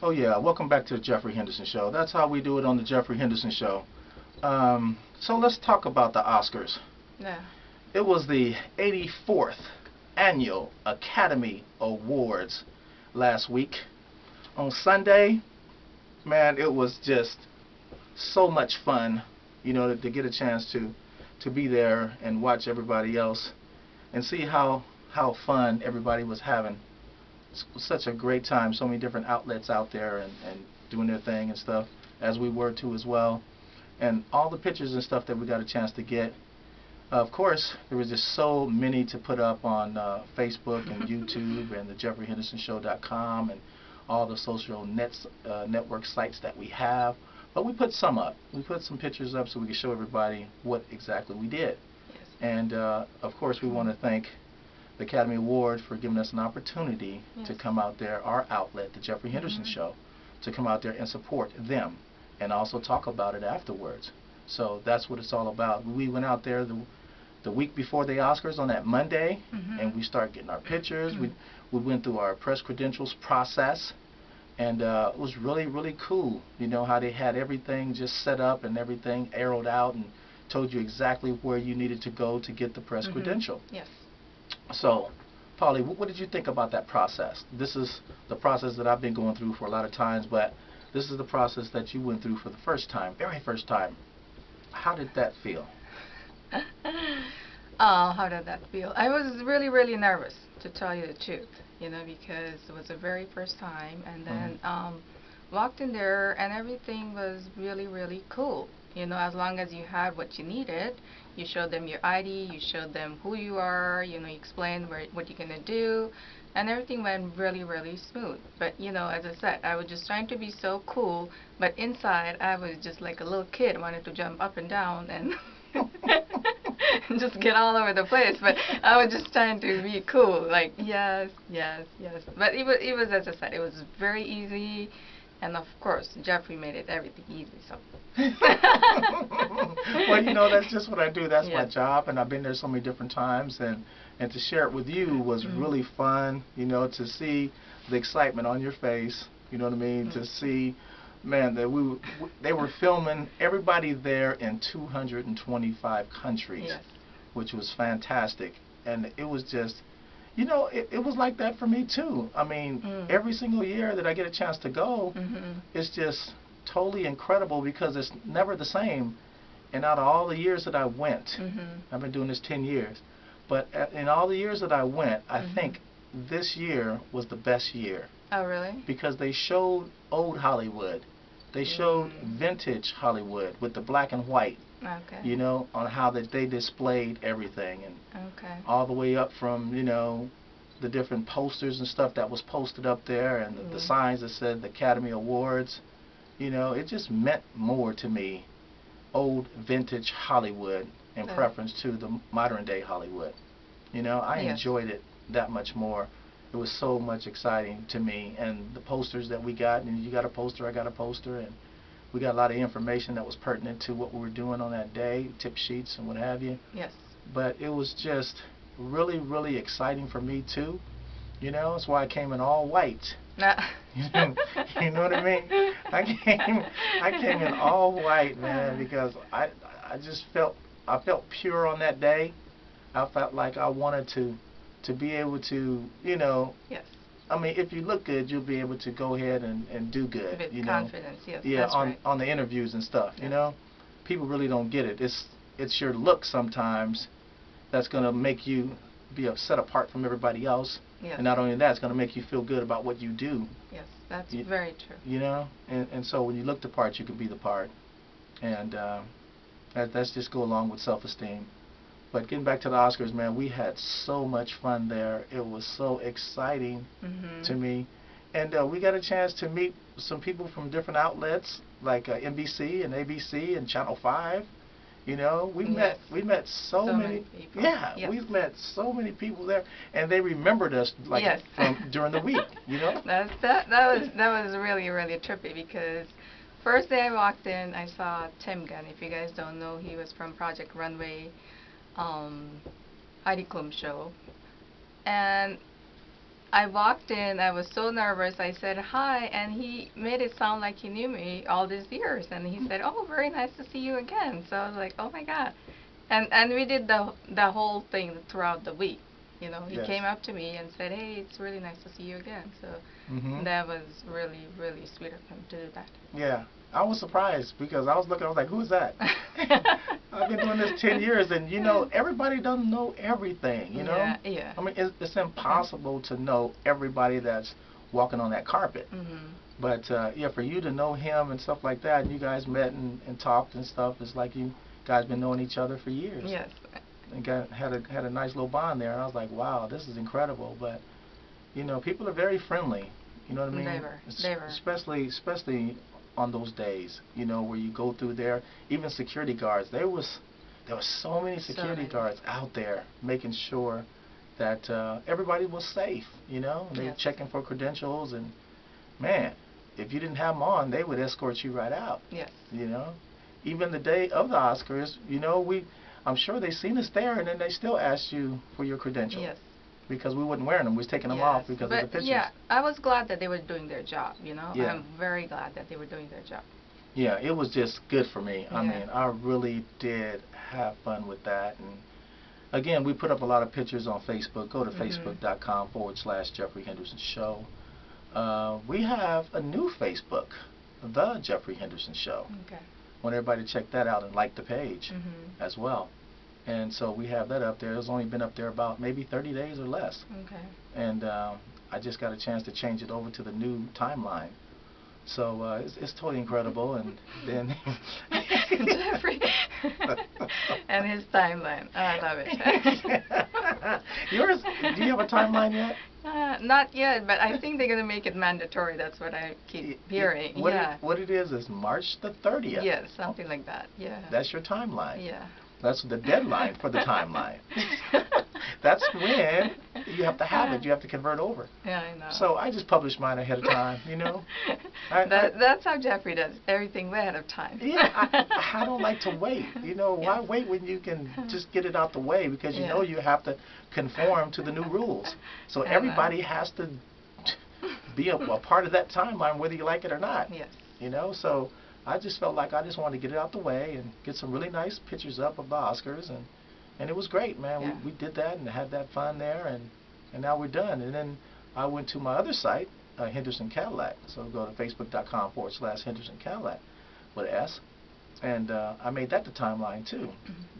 Oh yeah, welcome back to the Jeffrey Henderson Show. That's how we do it on the Jeffrey Henderson Show. So let's talk about the Oscars. Yeah. It was the 84th Annual Academy Awards last week. On Sunday, man, it was just so much fun, to get a chance to be there and watch everybody else and see how fun everybody was having. It was such a great time. So many different outlets out there and doing their thing and stuff, as we were too as well. And all the pictures and stuff that we got a chance to get. Of course, there was just so many to put up on Facebook and YouTube and the JeffreyHendersonShow.com and all the social network sites that we have. But we put some up. We put some pictures up so we could show everybody what exactly we did. Yes. And of course, we want to thank the Academy Award for giving us an opportunity Yes. to come out there, our outlet, the Jeffrey Henderson Show, to come out there and support them and also talk about it afterwards. So that's what it's all about. We went out there the week before the Oscars on that Monday, and we started getting our pictures. We went through our press credentials process, and it was really, really cool. How they had everything just set up and everything arrowed out and told you exactly where you needed to go to get the press credential. Yes. So, Polly, what did you think about that process? This is the process that I've been going through for a lot of times, but this is the process that you went through for the first time, very first time. How did that feel? How did that feel? I was really, really nervous, to tell you the truth, because it was the very first time, and then walked in there, and everything was really, really cool. As long as you had what you needed, you showed them your ID, you showed them who you are, you explained what you're going to do, and everything went really, really smooth. But, as I said, I was just trying to be so cool, but inside I was just like a little kid, wanted to jump up and down and just get all over the place. But I was just trying to be cool, like, yes, yes, yes. But it was, as I said, it was very easy. And of course, Jeffrey made everything easy. So. Well, that's just what I do. That's my Yes. job, and I've been there so many different times, and to share it with you was really fun. To see the excitement on your face. You know what I mean? To see, man, that they were filming everybody there in 225 countries, Yes. which was fantastic, and it was just. It was like that for me too. I mean, every single year that I get a chance to go, it's just totally incredible because it's never the same. And out of all the years that I went, I've been doing this 10 years, but in all the years that I went, I think this year was the best year. Oh, really? Because they showed old Hollywood. They showed vintage Hollywood with the black and white. Okay. On how that they displayed everything, and Okay. all the way up from, the different posters and stuff that was posted up there, and the signs that said the Academy Awards. It just meant more to me, old vintage Hollywood in preference to the modern day Hollywood. I Yes. enjoyed it that much more. It was so much exciting to me, and the posters that we got, and you got a poster, I got a poster, and we got a lot of information that was pertinent to what we were doing on that day, tip sheets and what have you. Yes. But it was just really, really exciting for me too. That's why I came in all white. You know what I mean? I came in all white, man, because I felt pure on that day. I felt like I wanted to be able to, Yes. I mean, if you look good, you'll be able to go ahead and do good. With confidence, yes. Yeah, That's right. on the interviews and stuff. Yes. People really don't get it. It's your look sometimes that's gonna make you be set apart from everybody else. Yes. And not only that, it's gonna make you feel good about what you do. Yes, that's very true. And so when you look the part, you can be the part, and that's just go along with self-esteem. But getting back to the Oscars, man, we had so much fun there. It was so exciting to me. And we got a chance to meet some people from different outlets like NBC and ABC and Channel 5. We met so many people. Yeah, yes. we've met so many people there, and they remembered us from during the week. That was really, really trippy because first day I walked in, I saw Tim Gunn. If you guys don't know, he was from Project Runway. Heidi Klum show, and I walked in, I was so nervous. I said hi, and he made it sound like he knew me all these years. And he said, "Oh, very nice to see you again." So I was like, "Oh my God!" And we did the whole thing throughout the week. You know, he Yes. came up to me and said, "Hey, it's really nice to see you again." So that was really, really sweet of him to do that. Yeah, I was surprised because I was looking. I was like, "Who's that?" I've been doing this 10 years, and you know, everybody doesn't know everything. You know. Yeah, yeah. I mean, it's impossible to know everybody that's walking on that carpet. But yeah, for you to know him and stuff like that, and you guys met and talked and stuff, it's like you guys been knowing each other for years. Yes. And had a nice little bond there, and I was like, wow, this is incredible. But you know, people are very friendly. You know what I mean? They were. Especially on those days, you know, where you go through there. Even security guards. There was so many security guards out there making sure that everybody was safe. You know, and they were checking for credentials, and man, if you didn't have them on, they would escort you right out. Yes. You know, even the day of the Oscars, you know, I'm sure they seen us there, and then they still asked you for your credentials. Yes. Because we wasn't wearing them, we was taking them off because of the pictures. Yeah, I was glad that they were doing their job. You know, Yeah. I'm very glad that they were doing their job. Yeah, it was just good for me. Yeah. I mean, I really did have fun with that. And again, we put up a lot of pictures on Facebook. Go to facebook.com/Jeffrey Henderson Show. We have a new Facebook, the Jeffrey Henderson Show. Okay. I want everybody to check that out and like the page as well. And so we have that up there. It's only been up there about maybe 30 days or less. Okay. And I just got a chance to change it over to the new timeline. So it's totally incredible. And then Jeffrey and his timeline. I love it. Yours? Do you have a timeline yet? Not yet, but I think they're going to make it mandatory. That's what I keep hearing. What it is March the 30th. Yes, something like that. Yeah. That's your timeline. Yeah. That's the deadline for the timeline. That's when you have to have it. You have to convert over. Yeah, I know. So I just publish mine ahead of time, you know. That's how Jeffrey does everything way ahead of time. Yeah, I don't like to wait. You know, why wait when you can just get it out the way? Because you know you have to conform to the new rules. So everybody has to be a part of that timeline, whether you like it or not. Yes. You know, so I just felt like I just wanted to get it out the way and get some really nice pictures up of the Oscars, and it was great, man. Yeah. We did that and had that fun there, and now we're done. And then I went to my other site, Henderson Cadillac. So go to facebook.com/Henderson Cadillac with an S, and I made that the timeline too.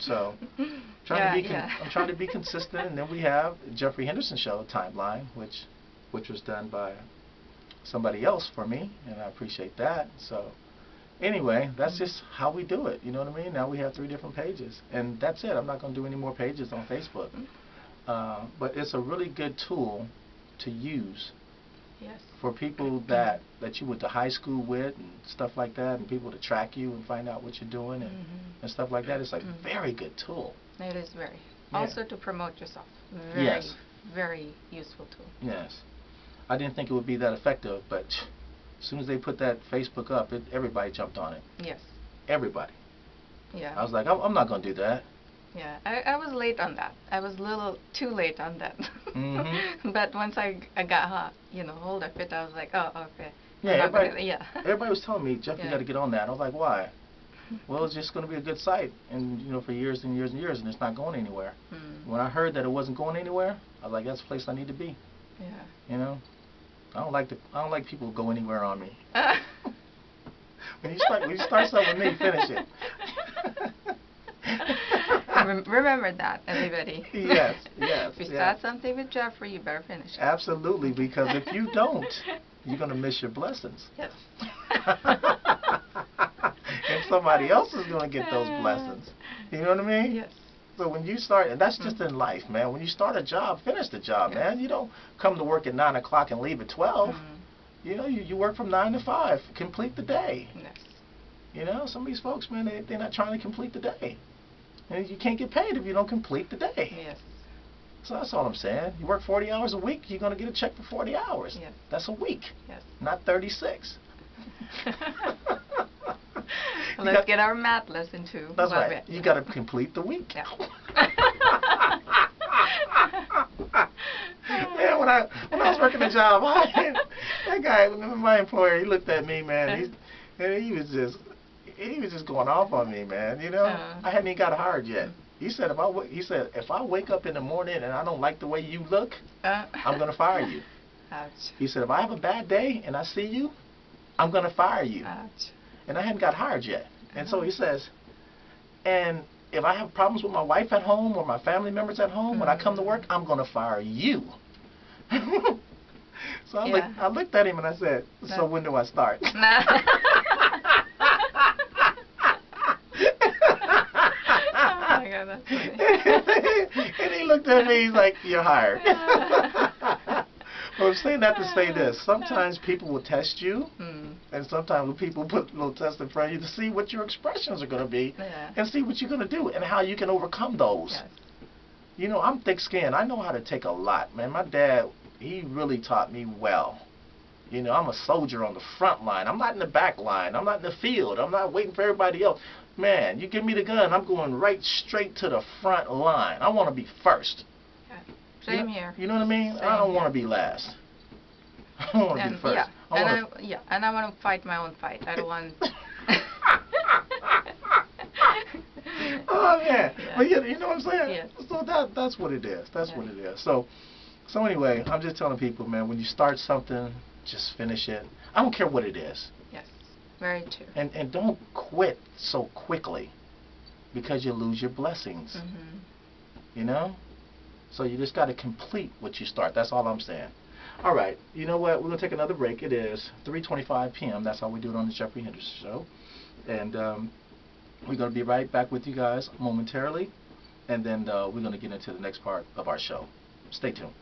So I'm trying to be consistent. And then we have Jeffrey Henderson Show timeline, which was done by somebody else for me, and I appreciate that. So anyway, that's just how we do it. You know what I mean? Now we have 3 different pages, and that's it. I'm not going to do any more pages on Facebook. But it's a really good tool to use for people that you went to high school with and stuff like that, and people to track you and find out what you're doing and stuff like that. It's a very good tool. It is very. Yeah. Also to promote yourself. Very useful tool. Yes. I didn't think it would be that effective, but as soon as they put that Facebook up, everybody jumped on it. Yes. Everybody. Yeah. I was like, I'm not going to do that. Yeah, I was late on that. I was a little too late on that. But once I got hold of it, I was like, oh, okay. Yeah, everybody was telling me, Jeff, you got to get on that. I was like, why? Well, it's just going to be a good site, and for years and years and years, and it's not going anywhere. When I heard that it wasn't going anywhere, I was like, that's the place I need to be. Yeah. You know, I don't like people who go anywhere on me. When you start something with me, finish it. Remember that, everybody. Yes. If you start something with Jeffrey, you better finish it. Absolutely, because if you don't, you're going to miss your blessings. Yes. And somebody else is going to get those blessings. You know what I mean? Yes. So when you start, and that's just in life, man. When you start a job, finish the job, man. You don't come to work at 9 o'clock and leave at 12. You know, you work from 9 to 5. Complete the day. Yes. You know, some of these folks, man, they're not trying to complete the day. And you can't get paid if you don't complete the day. Yes. So that's all I'm saying. You work 40 hours a week, you're going to get a check for 40 hours. Yes. That's a week. Yes. Not 36. Let's get our math lesson too. That's right. You got to complete the week. Yeah. Man, when I was working the job, that guy, my employer, he looked at me, man. He was just going off on me, man. You know, I hadn't even got hired yet. He said if I wake up in the morning and I don't like the way you look, I'm gonna fire you. Ouch. He said if I have a bad day and I see you, I'm gonna fire you. Ouch. And I hadn't got hired yet. And so he says, and if I have problems with my wife at home or my family members at home, when I come to work, I'm gonna fire you. So I looked at him and I said, so when do I start? Oh my God, that's funny. And he looked at me, he's like, you're hired. Well, I'm saying that to say this. Sometimes people will test you, and sometimes people put a little test in front of you to see what your expressions are going to be, and see what you're going to do, and how you can overcome those. Yes. You know, I'm thick-skinned. I know how to take a lot, man. My dad, he really taught me well. You know, I'm a soldier on the front line. I'm not in the back line. I'm not in the field. I'm not waiting for everybody else. Man, you give me the gun, I'm going right straight to the front line. I want to be first. Same here. You know what I mean? I don't want to be last. I want to be first. And I want to fight my own fight. I don't want. Oh man, but you know what I'm saying? Yes. So that's what it is. That's what it is. So anyway, I'm just telling people, man, when you start something, just finish it. I don't care what it is. Yes, very true. And don't quit so quickly, because you lose your blessings. You know? So you just got to complete what you start. That's all I'm saying. All right. You know what? We're going to take another break. It is 3:25 p.m. That's how we do it on the Jeffrey Henderson Show. And we're going to be right back with you guys momentarily. And then we're going to get into the next part of our show. Stay tuned.